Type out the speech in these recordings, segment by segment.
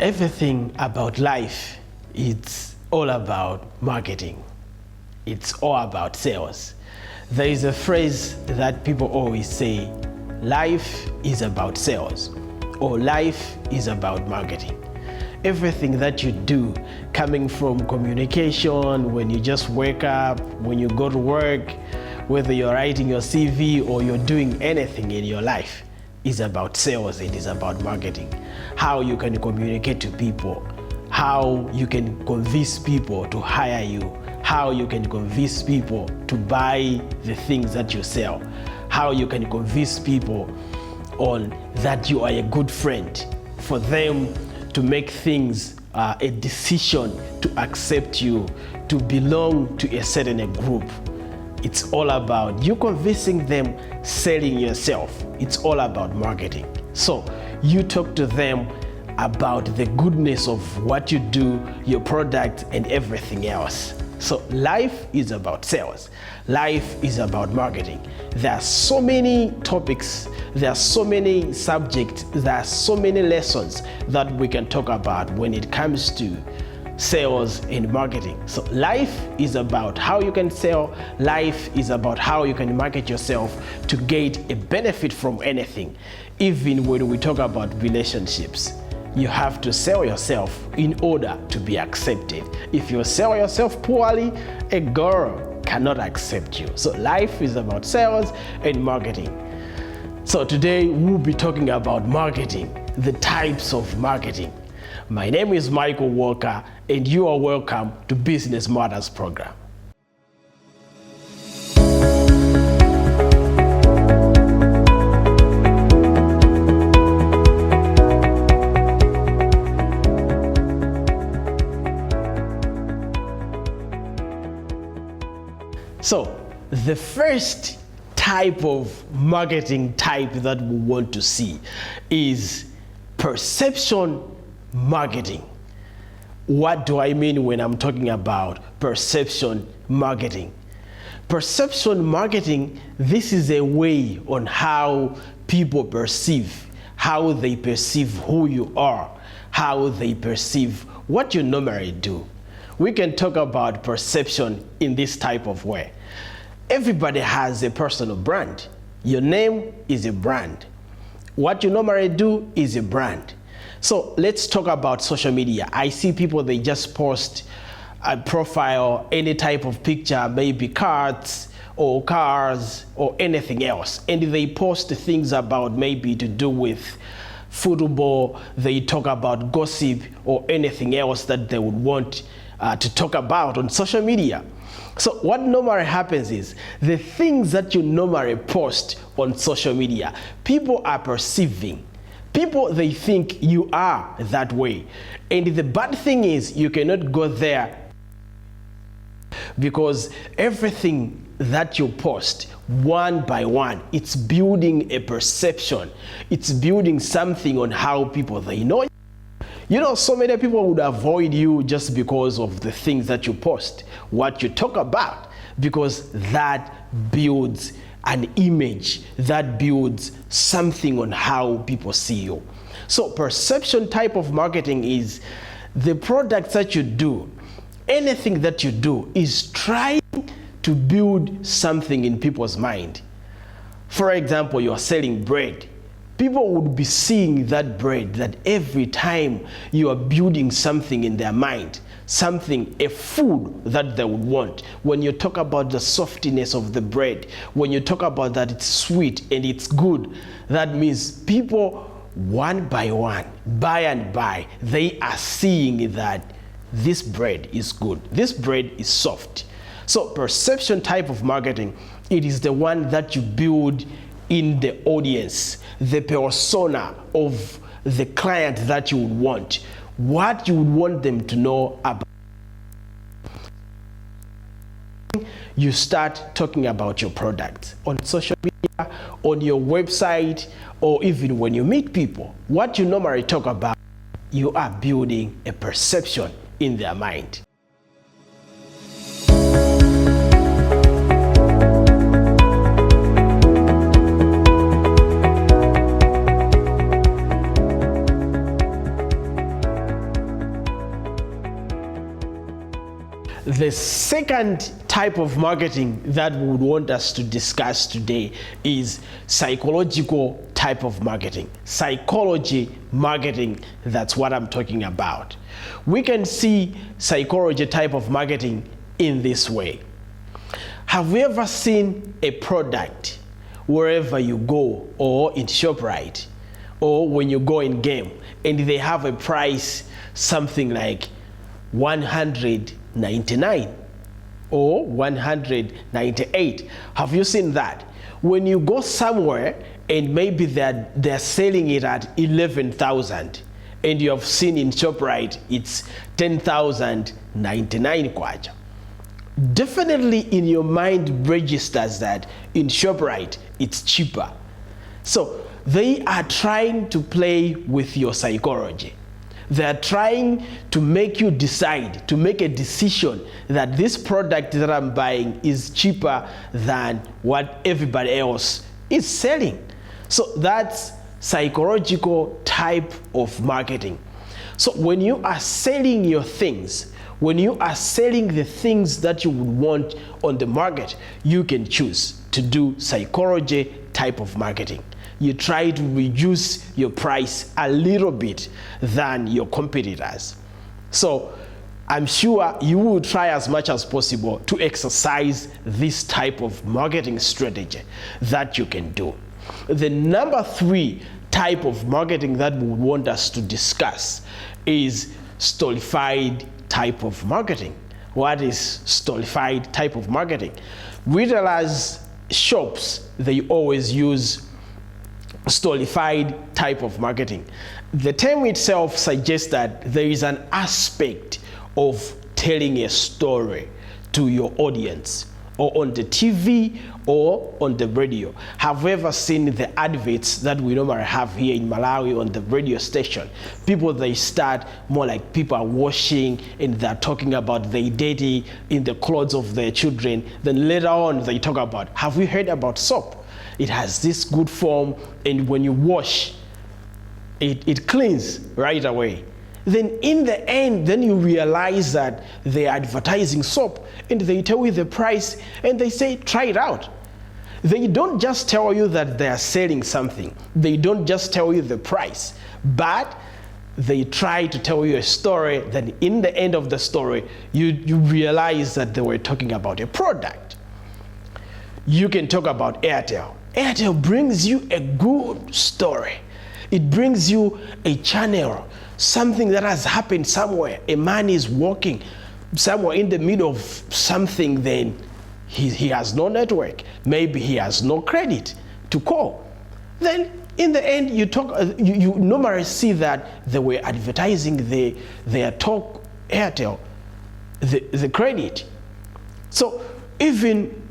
Everything about life, it's all about marketing. It's all about sales. There is a phrase that people always say, life is about sales, or life is about marketing. Everything that you do, coming from communication, when you just wake up, when you go to work, whether you're writing your CV or you're doing anything in your life, is about sales. It is about marketing. How you can communicate to people, how you can convince people to hire you, how you can convince people to buy the things that you sell, how you can convince people on that you are a good friend, for them to make things a decision to accept you, to belong to a certain group. It's all about you convincing them, selling yourself. It's all about marketing. So you talk to them about the goodness of what you do, your product, and everything else. So life is about sales. Life is about marketing. There are so many topics, there are so many subjects, there are so many lessons that we can talk about when it comes to sales and marketing. So life is about how you can sell. Life is about how you can market yourself to get a benefit from anything. Even when we talk about relationships, you have to sell yourself in order to be accepted. If you sell yourself poorly, a girl cannot accept you. So life is about sales and marketing. So today we'll be talking about marketing, the types of marketing. My name is Michael Walker, and you are welcome to Business Matters program. So, the first type of marketing type that we want to see is perception marketing. What do I mean when I'm talking about perception marketing? Perception marketing, this is a way on how people perceive, how they perceive who you are, how they perceive what you normally do. We can talk about perception in this type of way. Everybody has a personal brand. Your name is a brand. What you normally do is a brand. So let's talk about social media. I see people, they just post a profile, any type of picture, maybe cards or cars or anything else. And they post things about maybe to do with football. They talk about gossip or anything else that they would want to talk about on social media. So what normally happens is the things that you normally post on social media, people are perceiving. People, they think you are that way. And the bad thing is you cannot go there because everything that you post one by one, it's building a perception. It's building something on how people, they know. You know, so many people would avoid you just because of the things that you post, what you talk about, because that builds an image, that builds something on how people see you. So perception type of marketing is the products that you do, anything that you do is trying to build something in people's mind. For example, you are selling bread. People would be seeing that bread, that every time you are building something in their mind, something, a food that they would want. When you talk about the softiness of the bread, when you talk about that it's sweet and it's good, that means people one by one, by and by, they are seeing that this bread is good, this bread is soft. So perception type of marketing, it is the one that you build in the audience, the persona of the client that you would want, what you would want them to know about. You start talking about your product on social media, on your website, or even when you meet people. What you normally talk about, you are building a perception in their mind. the second type of marketing that we would want us to discuss today is psychological type of marketing. Psychology marketing, that's what I'm talking about. We can see psychology type of marketing in this way. Have you ever seen a product wherever you go, or in ShopRite, or when you go in game, and they have a price something like $199 or $198? Have you seen that? When you go somewhere and maybe they're selling it at 11,000, and you have seen in ShopRite it's 10,099 kwacha. Definitely in your mind registers that in ShopRite it's cheaper. So they are trying to play with your psychology. They are trying to make you decide, to make a decision that this product that I'm buying is cheaper than what everybody else is selling. So that's psychological type of marketing. So when you are selling your things, when you are selling the things that you would want on the market, you can choose to do psychology type of marketing. You try to reduce your price a little bit than your competitors. So I'm sure you will try as much as possible to exercise this type of marketing strategy that you can do. The number 3 type of marketing that we want us to discuss is stolified type of marketing. What is stolified type of marketing? Retailers, shops, they always use stolified type of marketing. The term itself suggests that there is an aspect of telling a story to your audience, or on the TV or on the radio. Have you ever seen the adverts that we normally have here in Malawi on the radio station? People, they start more like people are washing and they're talking about their dirty in the clothes of their children. Then later on they talk about, have you heard about soap? It has this good form, and when you wash, it cleans right away. Then in the end, then you realize that they're advertising soap, and they tell you the price, and they say, try it out. They don't just tell you that they are selling something. They don't just tell you the price, but they try to tell you a story. Then in the end of the story, you realize that they were talking about a product. You can talk about Airtel. Airtel brings you a good story. It brings you a channel, something that has happened somewhere. A man is walking somewhere in the middle of something, then he has no network. Maybe he has no credit to call. Then in the end, you normally see that they were advertising their talk Airtel, the credit. So even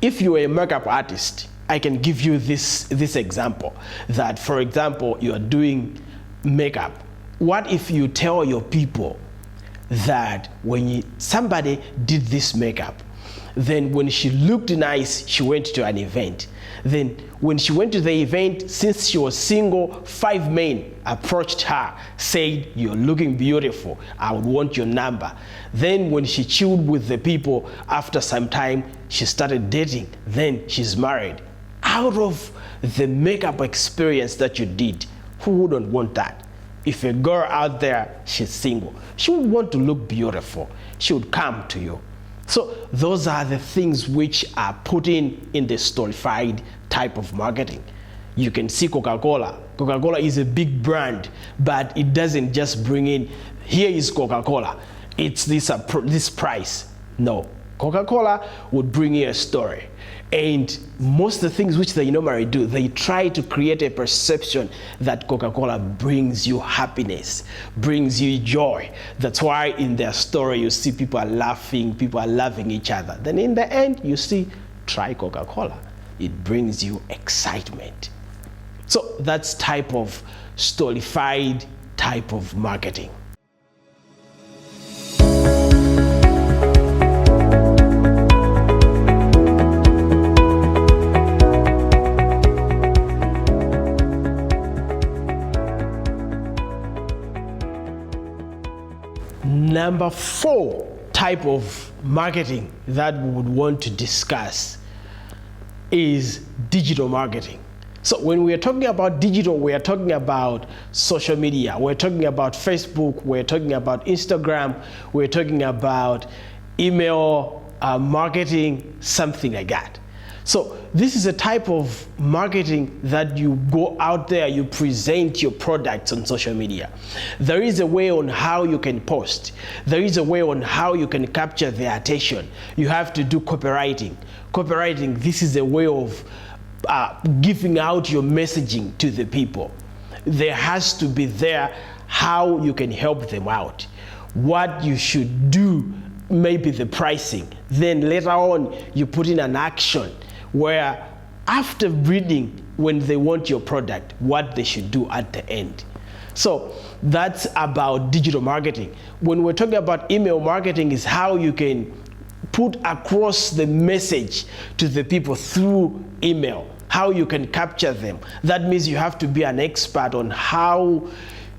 if you are a makeup artist, I can give you this example, that for example, you are doing makeup. What if you tell your people that when somebody did this makeup, then when she looked nice, she went to an event. Then when she went to the event, since she was single, 5 men approached her, said, you're looking beautiful, I would want your number. Then when she chilled with the people, after some time, she started dating, then she's married. Out of the makeup experience that you did, who wouldn't want that? If a girl out there, she's single, she would want to look beautiful, she would come to you. So those are the things which are put in the stolified type of marketing. You can see Coca-Cola. Coca-Cola is a big brand, but it doesn't just bring in, here is Coca-Cola, it's this price. No, Coca-Cola would bring you a story. And most of the things which they normally do, they try to create a perception that Coca-Cola brings you happiness, brings you joy. That's why in their story you see people are laughing, people are loving each other. Then in the end you see, try Coca-Cola. It brings you excitement. So that's type of stolified type of marketing. Number 4 type of marketing that we would want to discuss is digital marketing. So when we are talking about digital, we are talking about social media, we're talking about Facebook, we're talking about Instagram, we're talking about email marketing, something like that. So this is a type of marketing that you go out there, you present your products on social media. There is a way on how you can post. There is a way on how you can capture their attention. You have to do copywriting. Copywriting, this is a way of giving out your messaging to the people. There has to be there how you can help them out, what you should do, maybe the pricing. Then later on, you put in an action where after reading, when they want your product, what they should do at the end. So that's about digital marketing. When we're talking about email marketing, is how you can put across the message to the people through email, how you can capture them. That means you have to be an expert on how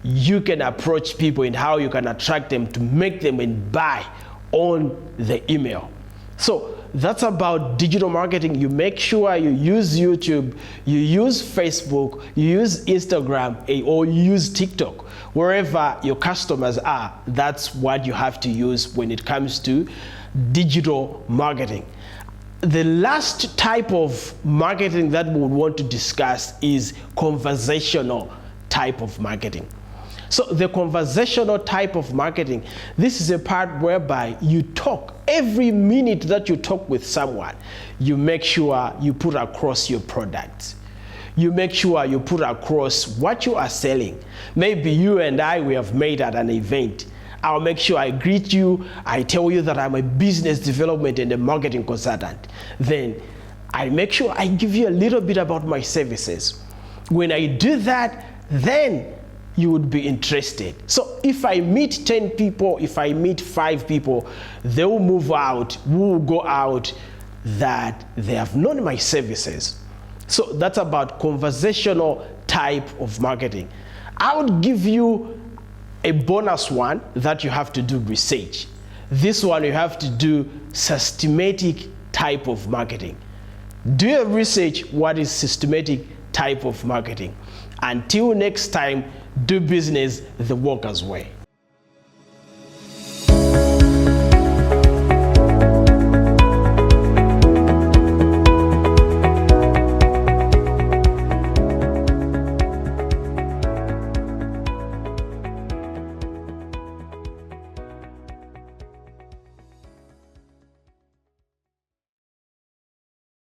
you can approach people and how you can attract them to make them and buy on the email. So that's about digital marketing. You make sure you use YouTube, you use Facebook, you use Instagram, or you use TikTok. Wherever your customers are, that's what you have to use when it comes to digital marketing. The last type of marketing that we would want to discuss is conversational type of marketing. So the conversational type of marketing, this is a part whereby you talk. Every minute that you talk with someone, you make sure you put across your products. You make sure you put across what you are selling. Maybe you and I, we have made at an event. I'll make sure I greet you. I tell you that I'm a business development and a marketing consultant. Then I make sure I give you a little bit about my services. When I do that, then you would be interested. So if I meet 10 people, if I meet 5 people, they will move out, will go out that they have known my services. So that's about conversational type of marketing. I would give you a bonus one that you have to do research. This one you have to do systematic type of marketing. Do your research, what is systematic type of marketing. Until next time, do business the workers' way.